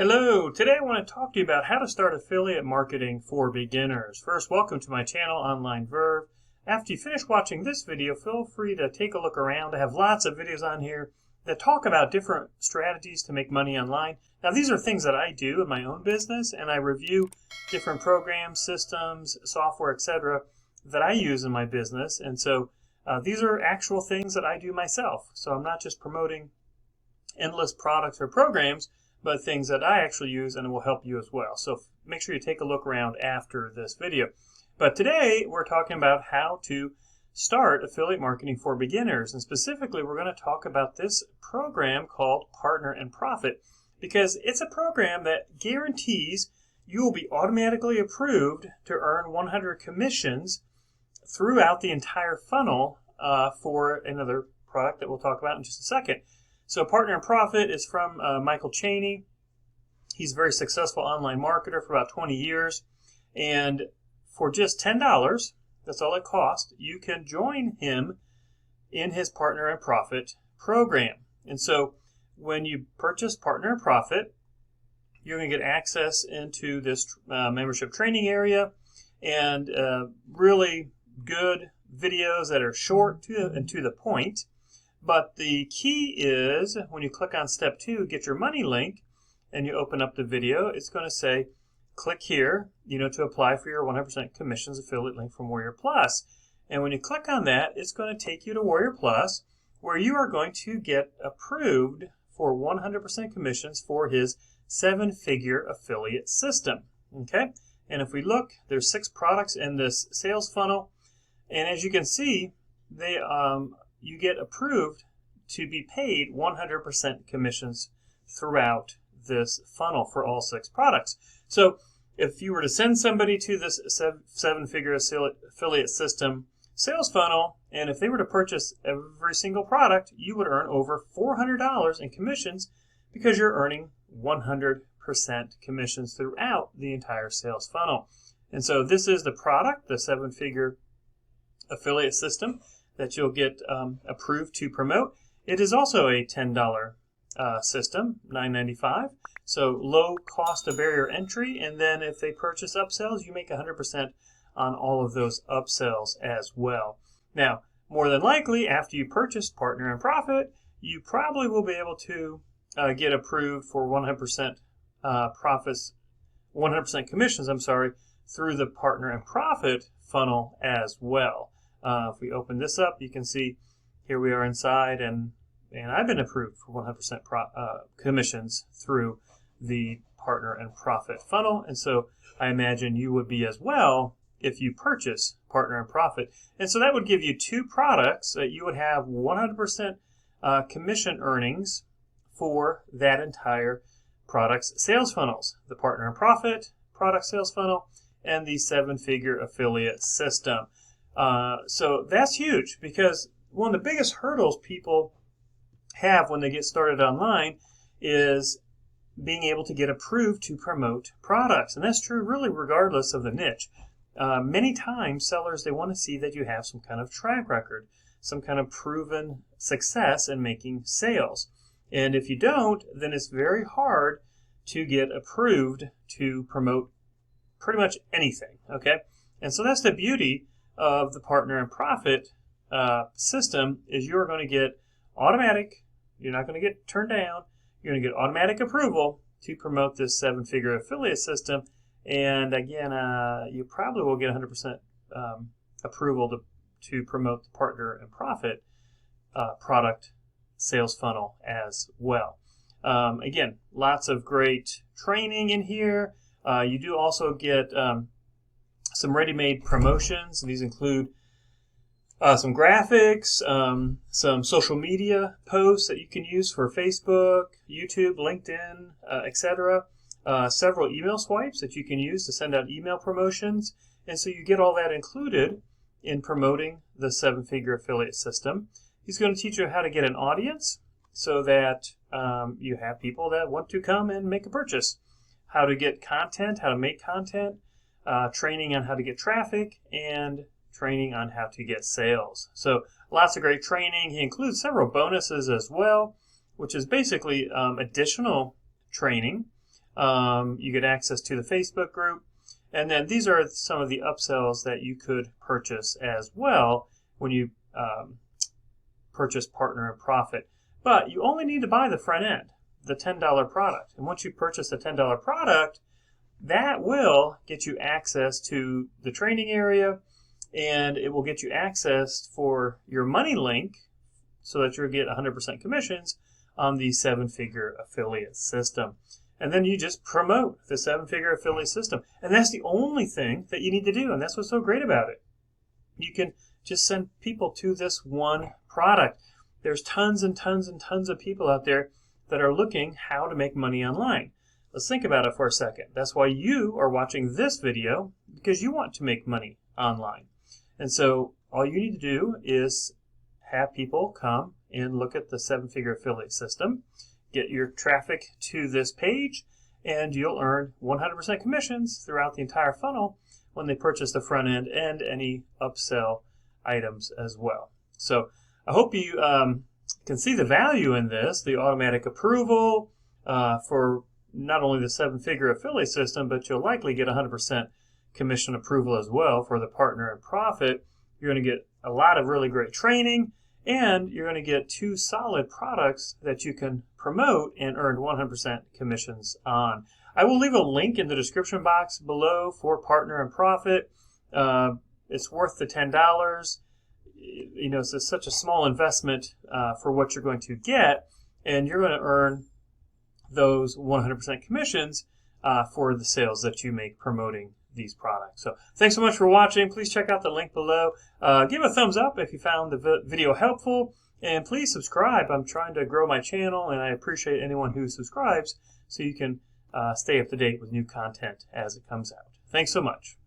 Hello, today I want to talk to you about how to start affiliate marketing for beginners. First, welcome to my channel, Online Verve. After you finish watching this video, feel free to take a look around. I have lots of videos on here that talk about different strategies to make money online. Now, these are things that I do in my own business, and I review different programs, systems, software, etc. that I use in my business. And so these are actual things that I do myself. So I'm not just promoting endless products or programs, but things that I actually use and it will help you as well. So make sure you take a look around after this video. But today we're talking about how to start affiliate marketing for beginners. And specifically, we're going to talk about this program called Partner and Profit, because it's a program that guarantees you will be automatically approved to earn 100 commissions throughout the entire funnel for another product that we'll talk about in just a second. So Partner and Profit is from Michael Cheney. He's a very successful online marketer for about 20 years. And for just $10, that's all it costs, you can join him in his Partner and Profit program. And so when you purchase Partner and Profit, you're going to get access into this membership training area and really good videos that are short and to the point. But the key is when you click on step 2, get your money link, and you open up the video, it's going to say, click here, to apply for your 100% commissions affiliate link from Warrior Plus. And when you click on that, it's going to take you to Warrior Plus, where you are going to get approved for 100% commissions for his 7-figure affiliate system. Okay? And if we look, there's 6 products in this sales funnel. And as you can see, you get approved to be paid 100% commissions throughout this funnel for all 6 products. So if you were to send somebody to this 7-figure affiliate system sales funnel, and if they were to purchase every single product, you would earn over $400 in commissions because you're earning 100% commissions throughout the entire sales funnel. And so this is the product, the 7-figure affiliate system that you'll get approved to promote. It is also a $10 system, $9.95. So low cost of barrier entry, and then if they purchase upsells, you make 100% on all of those upsells as well. Now, more than likely, after you purchase Partner and Profit, you probably will be able to get approved for 100% profits, 100% commissions, through the Partner and Profit funnel as well. If we open this up, you can see here we are inside, and I've been approved for 100% commissions through the Partner and Profit funnel, and so I imagine you would be as well if you purchase Partner and Profit. And so that would give you 2 products that you would have 100% commission earnings for that entire product's sales funnels, the Partner and Profit product sales funnel and the 7-figure affiliate system. So that's huge, because one of the biggest hurdles people have when they get started online is being able to get approved to promote products. And that's true really regardless of the niche. Many times sellers, they want to see that you have some kind of track record, some kind of proven success in making sales. And if you don't, then it's very hard to get approved to promote pretty much anything. Okay? And so that's the beauty of the Partner and Profit system, is you're going to get automatic, you're not going to get turned down, you're going to get automatic approval to promote this 7-figure affiliate system. And again, you probably will get 100% approval to promote the Partner and Profit product sales funnel as well. Again, lots of great training in here. You do also get some ready-made promotions. These include some graphics, some social media posts that you can use for Facebook, YouTube, LinkedIn, etc. Several email swipes that you can use to send out email promotions. And so you get all that included in promoting the 7-figure affiliate system. He's going to teach you how to get an audience so that you have people that want to come and make a purchase, how to get content, how to make content, training on how to get traffic, and training on how to get sales. So lots of great training. He includes several bonuses as well, which is basically additional training You get access to the Facebook group. And then these are some of the upsells that you could purchase as well when you purchase Partner and Profit. But you only need to buy the front end, the $10 product. And once you purchase the $10 product, that will get you access to the training area, and it will get you access for your money link so that you'll get 100% commissions on the 7-figure affiliate system. And then you just promote the 7-figure affiliate system. And that's the only thing that you need to do, and that's what's so great about it. You can just send people to this one product. There's tons and tons and tons of people out there that are looking how to make money online. Let's think about it for a second. That's why you are watching this video, because you want to make money online. And so all you need to do is have people come and look at the 7-figure affiliate system, get your traffic to this page, and you'll earn 100% commissions throughout the entire funnel when they purchase the front end and any upsell items as well. So I hope you can see the value in this, the automatic approval for not only the 7-figure affiliate system, but you'll likely get 100% commission approval as well for the Partner and Profit. You're going to get a lot of really great training, and you're going to get 2 solid products that you can promote and earn 100% commissions on. I will leave a link in the description box below for Partner and Profit. It's worth the $10. You know, it's such a small investment for what you're going to get, and you're going to earn those 100% commissions for the sales that you make promoting these products. So thanks so much for watching. Please check out the link below. Give a thumbs up if you found the video helpful, and please subscribe. I'm trying to grow my channel, and I appreciate anyone who subscribes so you can stay up to date with new content as it comes out. Thanks so much.